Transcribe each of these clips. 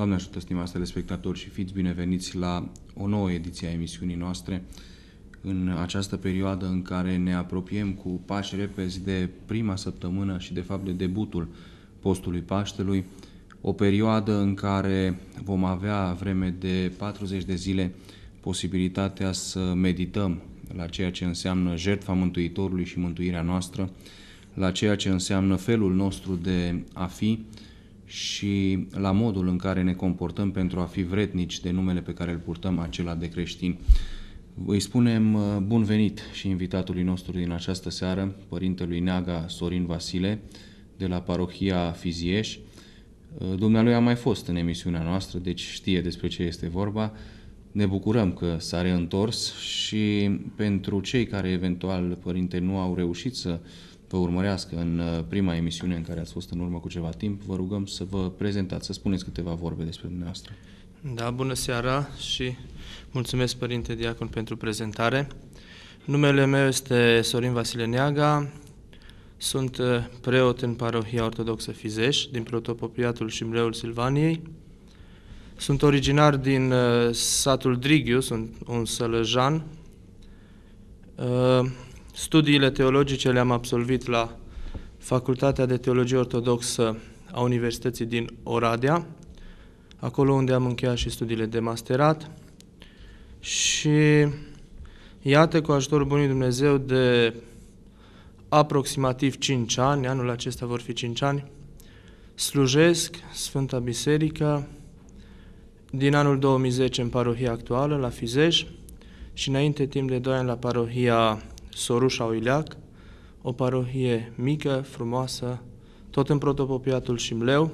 Doamne ajută, stimați telespectatori, și fiți bineveniți la o nouă ediție a emisiunii noastre în această perioadă în care ne apropiem cu pași repezi de prima săptămână și de fapt de debutul postului Paștelui, o perioadă în care vom avea vreme de 40 de zile posibilitatea să medităm la ceea ce înseamnă jertfa Mântuitorului și mântuirea noastră, la ceea ce înseamnă felul nostru de a fi și la modul în care ne comportăm pentru a fi vrednici de numele pe care îl purtăm, acela de creștini. Îi spunem bun venit și invitatului nostru din această seară, Părintelui Neaga Sorin Vasile, de la parohia Fizieș. Dumnealui a mai fost în emisiunea noastră, deci știe despre ce este vorba. Ne bucurăm că s-a reîntors și pentru cei care eventual, Părinte, nu au reușit să vă urmărească în prima emisiune în care ați fost în urmă cu ceva timp, vă rugăm să vă prezentați, să spuneți câteva vorbe despre dumneavoastră. Da, bună seara și mulțumesc, Părinte Diacon, pentru prezentare. Numele meu este Sorin Vasile Neaga, sunt preot în parohia ortodoxă Fizieș, din protopopiatul și Mleul Silvaniei. Sunt originar din satul Drighiu, sunt un sălăjan. Studiile teologice le-am absolvit la Facultatea de Teologie Ortodoxă a Universității din Oradea, acolo unde am încheiat și studiile de masterat. Și iată, cu ajutorul Bunului Dumnezeu, de aproximativ 5 ani, anul acesta vor fi 5 ani, slujesc Sfânta Biserică din anul 2010 în parohia actuală, la Fizieș, și înainte timp de 2 ani la parohia Sorușa Oileac, o parohie mică, frumoasă, tot în protopopiatul Șimleu,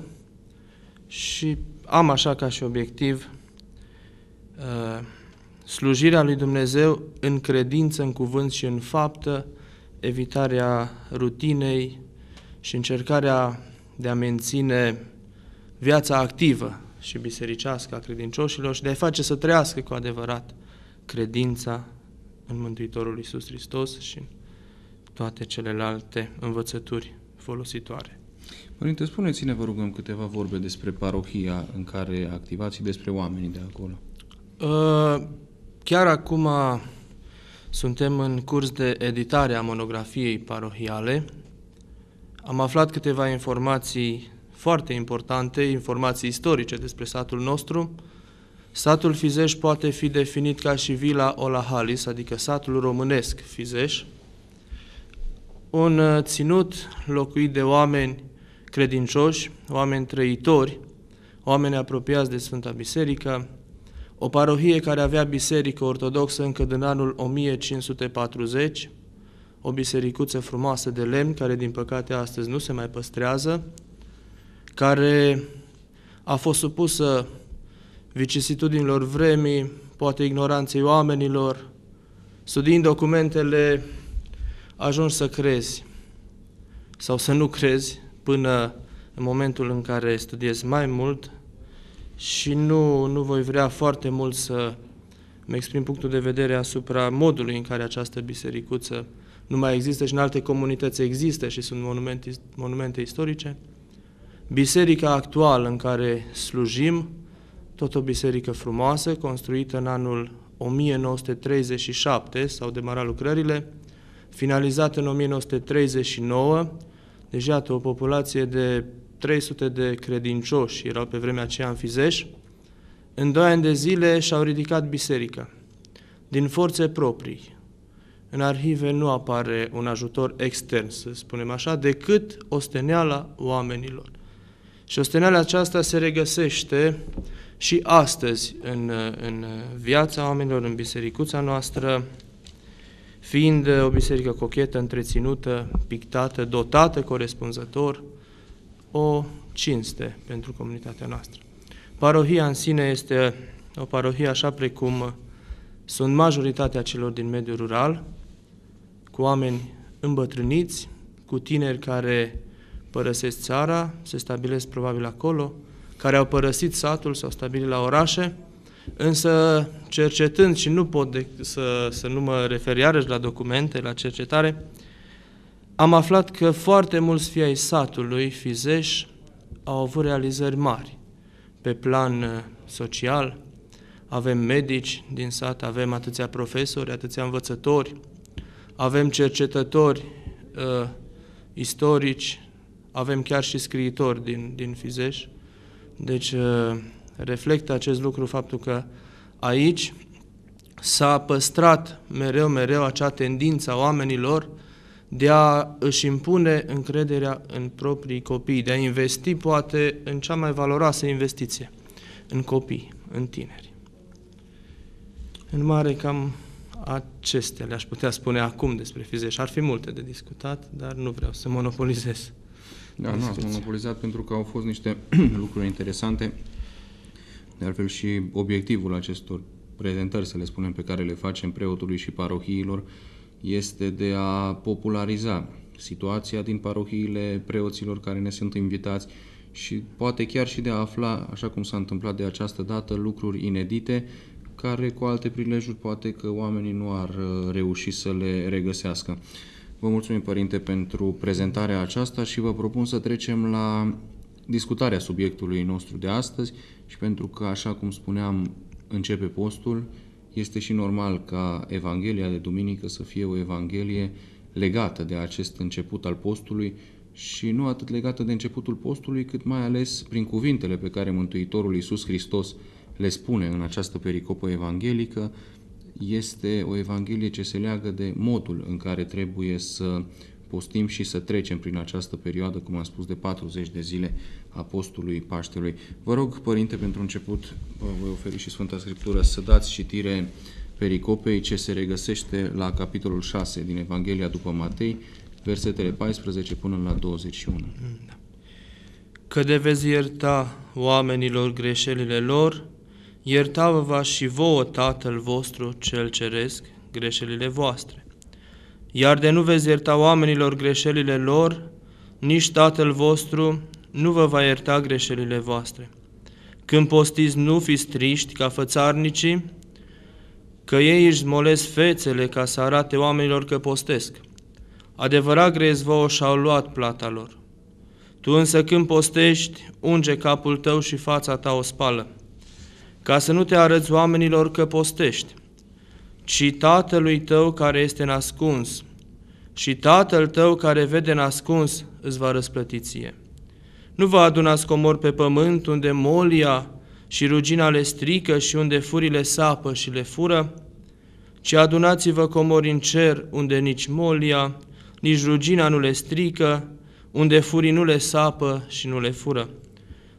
și am așa ca și obiectiv slujirea lui Dumnezeu în credință, în cuvânt și în faptă, evitarea rutinei și încercarea de a menține viața activă și bisericească a credincioșilor și de a face să trăiască cu adevărat credința în Mântuitorul Iisus Hristos și în toate celelalte învățături folositoare. Părinte, spuneți-ne, vă rugăm, câteva vorbe despre parohia în care activați și despre oamenii de acolo. Chiar acum suntem în curs de editare a monografiei parohiale. Am aflat câteva informații foarte importante, informații istorice despre satul nostru. Satul Fizieș poate fi definit ca și Villa Olahalis, adică satul românesc Fizieș, un ținut locuit de oameni credincioși, oameni trăitori, oameni apropiați de Sfânta Biserică, o parohie care avea biserică ortodoxă încă din anul 1540, o bisericuță frumoasă de lemn, care din păcate astăzi nu se mai păstrează, care a fost supusă vicisitudinilor vremii, poate ignoranței oamenilor. Studiind documentele, ajungi să crezi sau să nu crezi până în momentul în care studiezi mai mult, și nu voi vrea foarte mult să îmi exprim punctul de vedere asupra modului în care această bisericuță nu mai există și în alte comunități există și sunt monumente istorice. Biserica actuală în care slujim, tot o biserică frumoasă, construită în anul 1937, s-au demarat lucrările, finalizată în 1939, deci iată, o populație de 300 de credincioși erau pe vremea aceea în Fizieș. În 2 ani de zile și-au ridicat biserica, din forțe proprii. În arhive nu apare un ajutor extern, să spunem așa, decât osteneala oamenilor. Și osteneala aceasta se regăsește și astăzi în viața oamenilor, în bisericuța noastră, fiind o biserică cochetă, întreținută, pictată, dotată corespunzător, o cinste pentru comunitatea noastră. Parohia în sine este o parohie așa precum sunt majoritatea celor din mediul rural, cu oameni îmbătrâniți, cu tineri care părăsesc țara, se stabilesc probabil acolo, care au părăsit satul, s-au stabilit la orașe, însă cercetând, și nu pot să nu mă refer iarăși la documente, la cercetare, am aflat că foarte mulți fii ai satului Fizieș au avut realizări mari, pe plan social, avem medici din sat, avem atâția profesori, atâția învățători, avem cercetători istorici, avem chiar și scriitori din Fizeș. Deci reflectă acest lucru faptul că aici s-a păstrat mereu acea tendință a oamenilor de a își impune încrederea în proprii copii, de a investi poate în cea mai valoroasă investiție, în copii, în tineri. În mare cam acestea le-aș putea spune acum despre Fizeș. Ar fi multe de discutat, dar nu vreau să monopolizez. Da, nu ați monopolizat pentru că au fost niște lucruri interesante. De altfel și obiectivul acestor prezentări, să le spunem, pe care le facem preotului și parohiilor, este de a populariza situația din parohiile preoților care ne sunt invitați și poate chiar și de a afla, așa cum s-a întâmplat de această dată, lucruri inedite care cu alte prilejuri poate că oamenii nu ar reuși să le regăsească. Vă mulțumim, Părinte, pentru prezentarea aceasta și vă propun să trecem la discutarea subiectului nostru de astăzi și pentru că, așa cum spuneam, începe postul, este și normal ca Evanghelia de duminică să fie o Evanghelie legată de acest început al postului și nu atât legată de începutul postului, cât mai ales prin cuvintele pe care Mântuitorul Iisus Hristos le spune în această pericopă evanghelică. Este o Evanghelie ce se leagă de modul în care trebuie să postim și să trecem prin această perioadă, cum am spus, de 40 de zile a postului Paștelui. Vă rog, Părinte, pentru început, vă voi oferi și Sfânta Scriptură, să dați citire pericopei ce se regăsește la capitolul 6 din Evanghelia după Matei, versetele 14 până la 21. Că de veți ierta oamenilor greșelile lor, ierta-vă și vouă Tatăl vostru cel ceresc greșelile voastre. Iar de nu veți ierta oamenilor greșelile lor, nici Tatăl vostru nu vă va ierta greșelile voastre. Când postiți, nu fiți triști ca fățarnicii, că ei își smolesc fețele ca să arate oamenilor că postesc. Adevărat grezi vouă și-au luat plata lor. Tu însă când postești, unge capul tău și fața ta o spală, ca să nu te arăți oamenilor că postești, ci Tatălui tău care este nascuns, și Tatăl tău care vede nascuns îți va răsplăti ție. Nu vă adunați comori pe pământ unde molia și rugina le strică și unde furile sapă și le fură, ci adunați-vă comori în cer unde nici molia, nici rugina nu le strică, unde furii nu le sapă și nu le fură,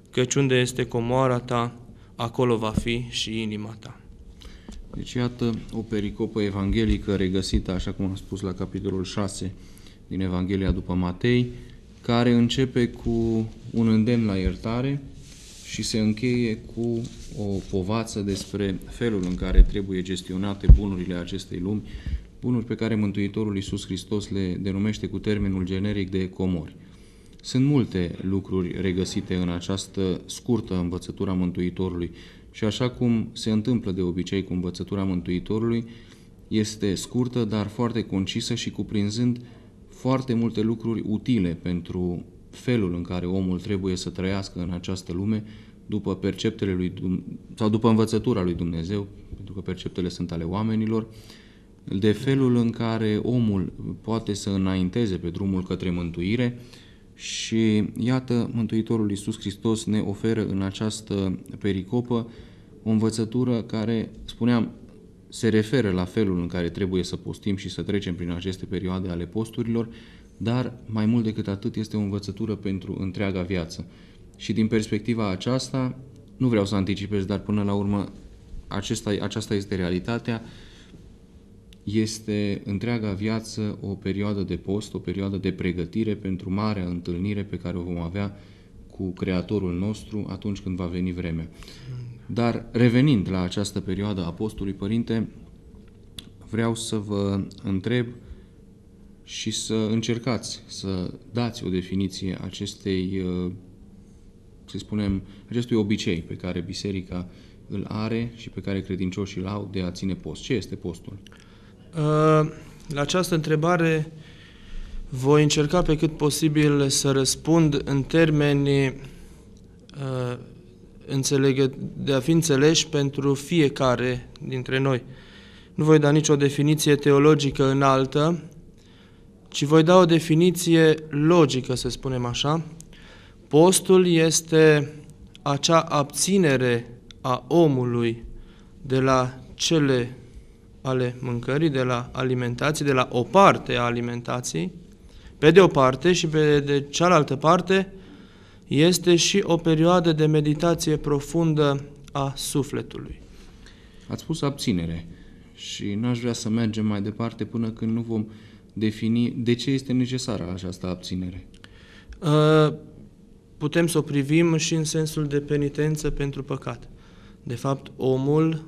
căci unde este comoara ta, acolo va fi și inima ta. Deci iată o pericopă evanghelică regăsită, așa cum am spus, la capitolul 6 din Evanghelia după Matei, care începe cu un îndemn la iertare și se încheie cu o povață despre felul în care trebuie gestionate bunurile acestei lumi, bunuri pe care Mântuitorul Iisus Hristos le denumește cu termenul generic de comori. Sunt multe lucruri regăsite în această scurtă învățătură a Mântuitorului și așa cum se întâmplă de obicei cu învățătura Mântuitorului, este scurtă, dar foarte concisă și cuprinzând foarte multe lucruri utile pentru felul în care omul trebuie să trăiască în această lume după perceptele lui sau după învățătura lui Dumnezeu, pentru că perceptele sunt ale oamenilor, de felul în care omul poate să înainteze pe drumul către mântuire. Și iată, Mântuitorul Iisus Hristos ne oferă în această pericopă o învățătură care, spuneam, se referă la felul în care trebuie să postim și să trecem prin aceste perioade ale posturilor, dar mai mult decât atât este o învățătură pentru întreaga viață. Și din perspectiva aceasta, nu vreau să anticipez, dar până la urmă aceasta este realitatea, este întreaga viață o perioadă de post, o perioadă de pregătire pentru marea întâlnire pe care o vom avea cu Creatorul nostru atunci când va veni vremea. Dar revenind la această perioadă a postului, Părinte, vreau să vă întreb și să încercați să dați o definiție acestei, să spunem, acestui obicei pe care Biserica îl are și pe care credincioșii îl au de a ține post. Ce este postul? La această întrebare voi încerca pe cât posibil să răspund în de a fi înțeleși pentru fiecare dintre noi. Nu voi da nicio definiție teologică înaltă, ci voi da o definiție logică, să spunem așa. Postul este acea abținere a omului de la cele ale mâncării, de la alimentație, de la o parte a alimentației, pe de o parte, și pe de cealaltă parte este și o perioadă de meditație profundă a sufletului. Ați spus abținere și n-aș vrea să mergem mai departe până când nu vom defini de ce este necesară această abținere. Putem să o privim și în sensul de penitență pentru păcat. De fapt, omul,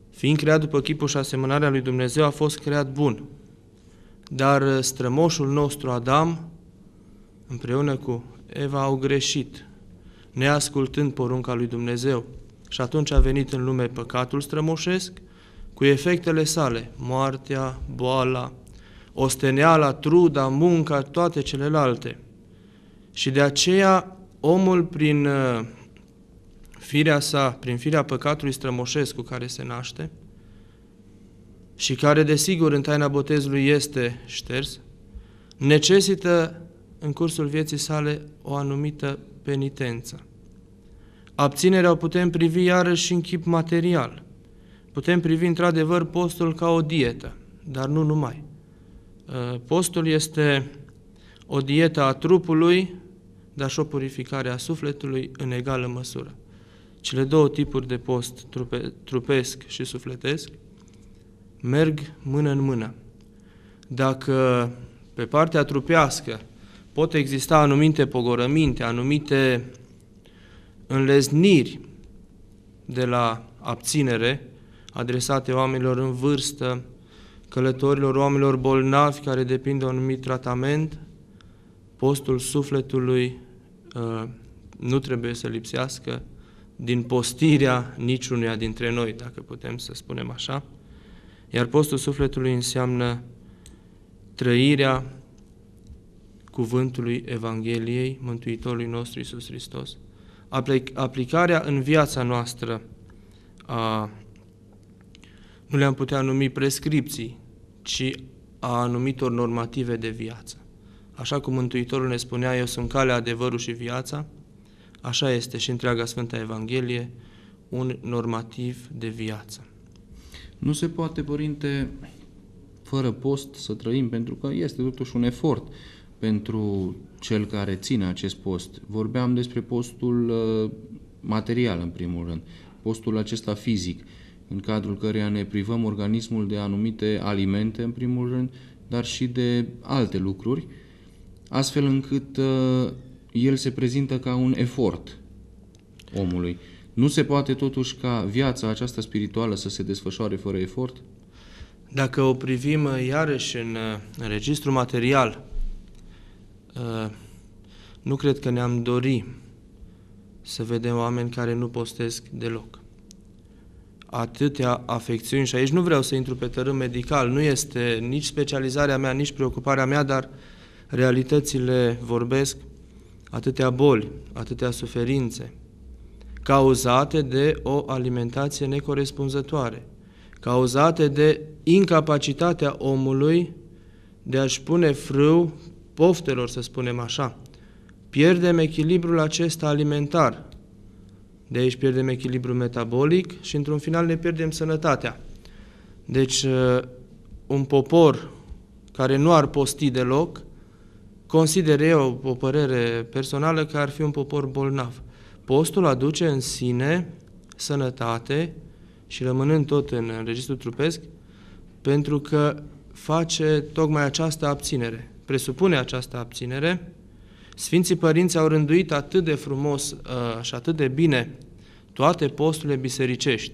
fiind creat după chipul și asemănarea lui Dumnezeu, a fost creat bun. Dar strămoșul nostru, Adam, împreună cu Eva, au greșit, neascultând porunca lui Dumnezeu. Și atunci a venit în lume păcatul strămoșesc, cu efectele sale, moartea, boala, osteneala, truda, munca, toate celelalte. Și de aceea omul, prin firea sa, prin firea păcatului strămoșesc cu care se naște, și care, desigur, în taina botezului este șters, necesită în cursul vieții sale o anumită penitență. Abținerea o putem privi iarăși în chip material. Putem privi într-adevăr postul ca o dietă, dar nu numai. Postul este o dietă a trupului, dar și o purificare a sufletului în egală măsură. Cele două tipuri de post, trupesc și sufletesc, merg mână în mână. Dacă pe partea trupească pot exista anumite pogorăminte, anumite înlezniri de la abținere adresate oamenilor în vârstă, călătorilor, oamenilor bolnavi care depind de un anumit tratament, postul sufletului nu trebuie să lipsească din postirea niciunuia dintre noi, dacă putem să spunem așa. Iar postul sufletului înseamnă trăirea cuvântului Evangheliei Mântuitorului nostru Iisus Hristos, aplicarea în viața noastră nu le-am putea numi prescripții, ci a anumitor normative de viață. Așa cum Mântuitorul ne spunea, eu sunt calea, adevărul și viața, așa este și întreaga Sfânta Evanghelie, un normativ de viață. Nu se poate, Părinte, fără post să trăim, pentru că este totuși un efort pentru cel care ține acest post. Vorbeam despre postul material, în primul rând, postul acesta fizic, în cadrul căreia ne privăm organismul de anumite alimente, în primul rând, dar și de alte lucruri, astfel încât el se prezintă ca un efort omului. Nu se poate totuși ca viața aceasta spirituală să se desfășoare fără efort? Dacă o privim iarăși în registru material, nu cred că ne-am dori să vedem oameni care nu postesc deloc. Atâtea afecțiuni, și aici nu vreau să intru pe tărâm medical, nu este nici specializarea mea, nici preocuparea mea, dar realitățile vorbesc, atâtea boli, atâtea suferințe, cauzate de o alimentație necorespunzătoare, cauzate de incapacitatea omului de a-și pune frâu poftelor, să spunem așa. Pierdem echilibrul acesta alimentar, de aici pierdem echilibrul metabolic și într-un final ne pierdem sănătatea. Deci un popor care nu ar posti deloc, consider eu, o părere personală, că ar fi un popor bolnav. Postul aduce în sine sănătate și rămânând tot în registrul trupesc, pentru că face tocmai această abținere, presupune această abținere. Sfinții Părinți au rânduit atât de frumos și atât de bine toate posturile bisericești,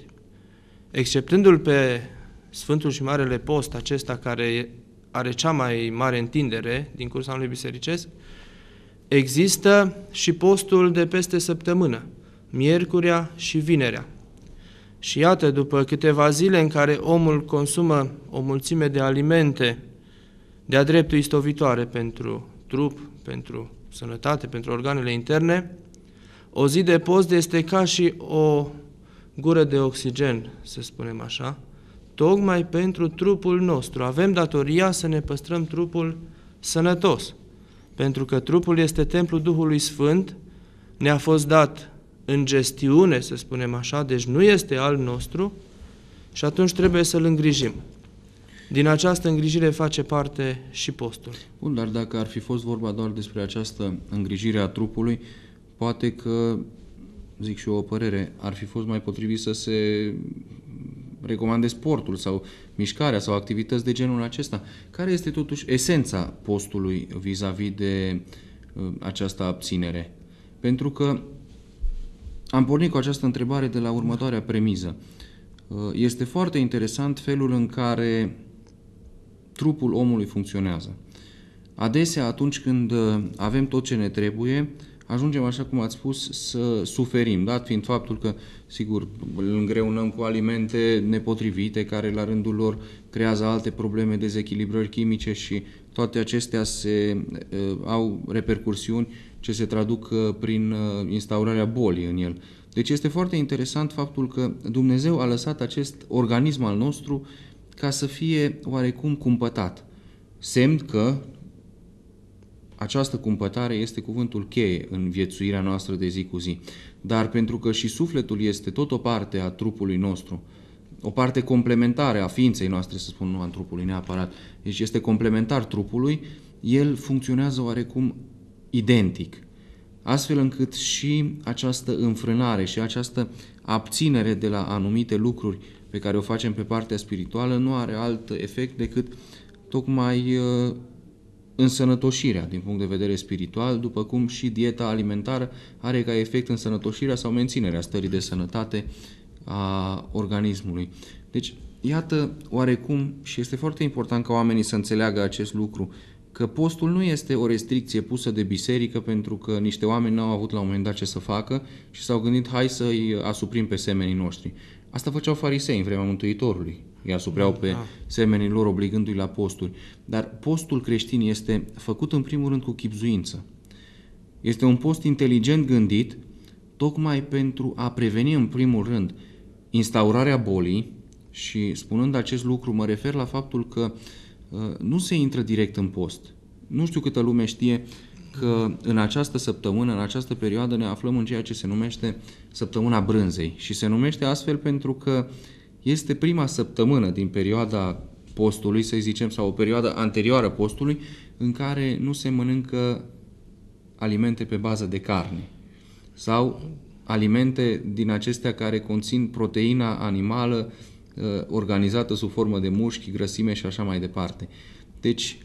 exceptându-l pe Sfântul și Marele Post, acesta care are cea mai mare întindere din cursul anului bisericesc, există și postul de peste săptămână, miercurea și vinerea. Și iată, după câteva zile în care omul consumă o mulțime de alimente de-a dreptul istovitoare pentru trup, pentru sănătate, pentru organele interne, O zi de post este ca și o gură de oxigen, să spunem așa, tocmai pentru trupul nostru. Avem datoria să ne păstrăm trupul sănătos, pentru că trupul este templul Duhului Sfânt, ne-a fost dat în gestiune, să spunem așa, deci nu este al nostru și atunci trebuie să-l îngrijim. Din această îngrijire face parte și postul. Bun, dar dacă ar fi fost vorba doar despre această îngrijire a trupului, poate că, zic și eu o părere, ar fi fost mai potrivit să se recomande sportul sau mișcarea sau activități de genul acesta. Care este totuși esența postului vis-a-vis de această abținere? Pentru că am pornit cu această întrebare de la următoarea premiză. Este foarte interesant felul în care trupul omului funcționează. Adesea, atunci când avem tot ce ne trebuie, ajungem, așa cum ați spus, să suferim, dat fiind faptul că, sigur, îl îngreunăm cu alimente nepotrivite, care la rândul lor creează alte probleme, dezechilibrări chimice și toate acestea au repercursiuni ce se traduc prin instaurarea bolii în el. Deci este foarte interesant faptul că Dumnezeu a lăsat acest organism al nostru ca să fie oarecum cumpătat. Semn că această cumpătare este cuvântul cheie în viețuirea noastră de zi cu zi. Dar pentru că și sufletul este tot o parte a trupului nostru, o parte complementară a ființei noastre, să spun, nu a trupului neapărat, deci este complementar trupului, el funcționează oarecum identic. Astfel încât și această înfrânare și această abținere de la anumite lucruri pe care o facem pe partea spirituală nu are alt efect decât tocmai însănătoșirea din punct de vedere spiritual, după cum și dieta alimentară are ca efect însănătoșirea sau menținerea stării de sănătate a organismului. Deci, iată, oarecum, și este foarte important ca oamenii să înțeleagă acest lucru, că postul nu este o restricție pusă de biserică pentru că niște oameni n-au avut la un moment dat ce să facă și s-au gândit, hai să-i asuprim pe semenii noștri. Asta făceau farisei în vremea Mântuitorului. Îi asupreau pe semenii lor obligându-i la posturi. Dar postul creștin este făcut în primul rând cu chibzuință. Este un post inteligent gândit tocmai pentru a preveni în primul rând instaurarea bolii și spunând acest lucru mă refer la faptul că nu se intră direct în post. Nu știu câtă lume știe că în această săptămână, în această perioadă ne aflăm în ceea ce se numește săptămâna brânzei și se numește astfel pentru că este prima săptămână din perioada postului, să zicem, sau o perioadă anterioară postului, în care nu se mănâncă alimente pe bază de carne sau alimente din acestea care conțin proteina animală organizată sub formă de mușchi, grăsime și așa mai departe. Deci,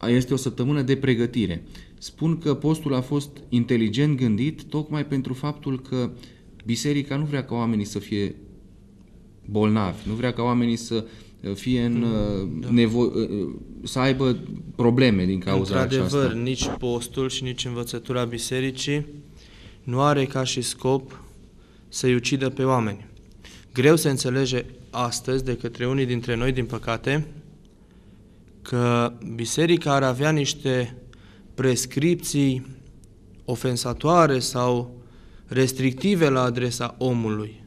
este o săptămână de pregătire. Spun că postul a fost inteligent gândit tocmai pentru faptul că biserica nu vrea ca oamenii să fie bolnavi, nu vrea ca oamenii să fie să aibă probleme din cauza aceasta. Într-adevăr, nici postul și nici învățătura bisericii nu are ca și scop să-i ucidă pe oameni. Greu se înțelege astăzi de către unii dintre noi, din păcate, că biserica ar avea niște prescripții ofensatoare sau restrictive la adresa omului.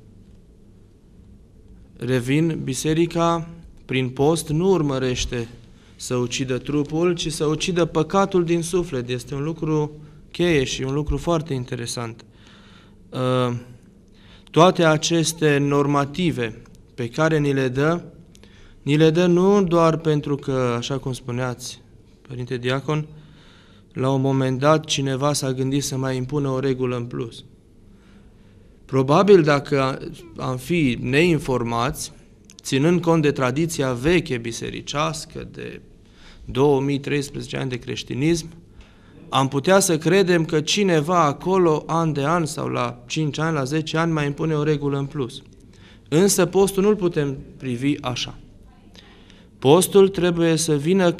Revin, biserica prin post nu urmărește să ucidă trupul, ci să ucidă păcatul din suflet. Este un lucru cheie și un lucru foarte interesant. Toate aceste normative pe care ni le dă nu doar pentru că, așa cum spuneați, Părinte Diacon, la un moment dat cineva s-a gândit să mai impună o regulă în plus. Probabil dacă am fi neinformați, ținând cont de tradiția veche bisericească de 2013 ani de creștinism, am putea să credem că cineva acolo, an de an sau la 5 ani, la 10 ani, mai impune o regulă în plus. Însă postul nu-l putem privi așa. Postul trebuie să vină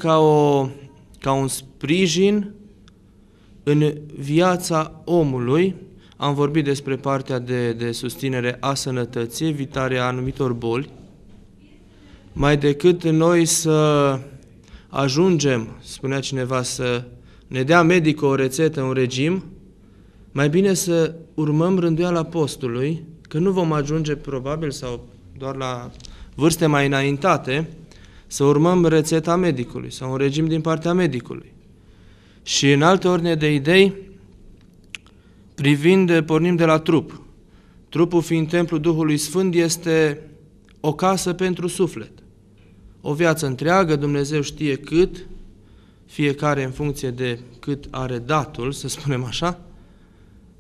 ca un sprijin în viața omului. Am vorbit despre partea de susținere a sănătății, evitarea anumitor boli, mai decât noi să ajungem, spunea cineva, să ne dea medicul o rețetă, un regim, Mai bine să urmăm rânduiala postului, că nu vom ajunge probabil sau doar la vârste mai înaintate să urmăm rețeta medicului sau un regim din partea medicului. Și în alte ordine de idei, pornim de la trup. Trupul fiind templul Duhului Sfânt este o casă pentru suflet. O viață întreagă, Dumnezeu știe cât, fiecare în funcție de cât are datul, să spunem așa,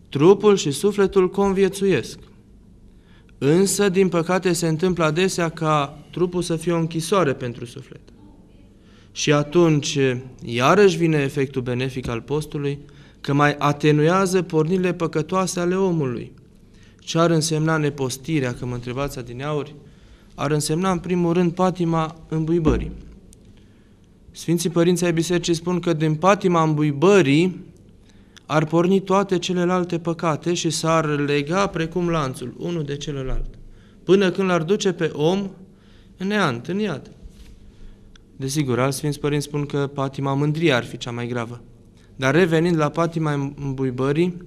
trupul și sufletul conviețuiesc. Însă, din păcate, se întâmplă adesea ca trupul să fie o închisoare pentru suflet. Și atunci, iarăși vine efectul benefic al postului, că mai atenuează pornirile păcătoase ale omului. Ce ar însemna nepostirea, că mă întrebați adineauri, ar însemna în primul rând patima îmbuibării. Sfinții Părinți ai Bisericii spun că din patima îmbuibării ar porni toate celelalte păcate și s-ar lega precum lanțul, unul de celălalt, până când l-ar duce pe om în neant, în iad. Desigur, alți Sfinți Părinți spun că patima mândriei ar fi cea mai gravă. Dar revenind la patima îmbuibării,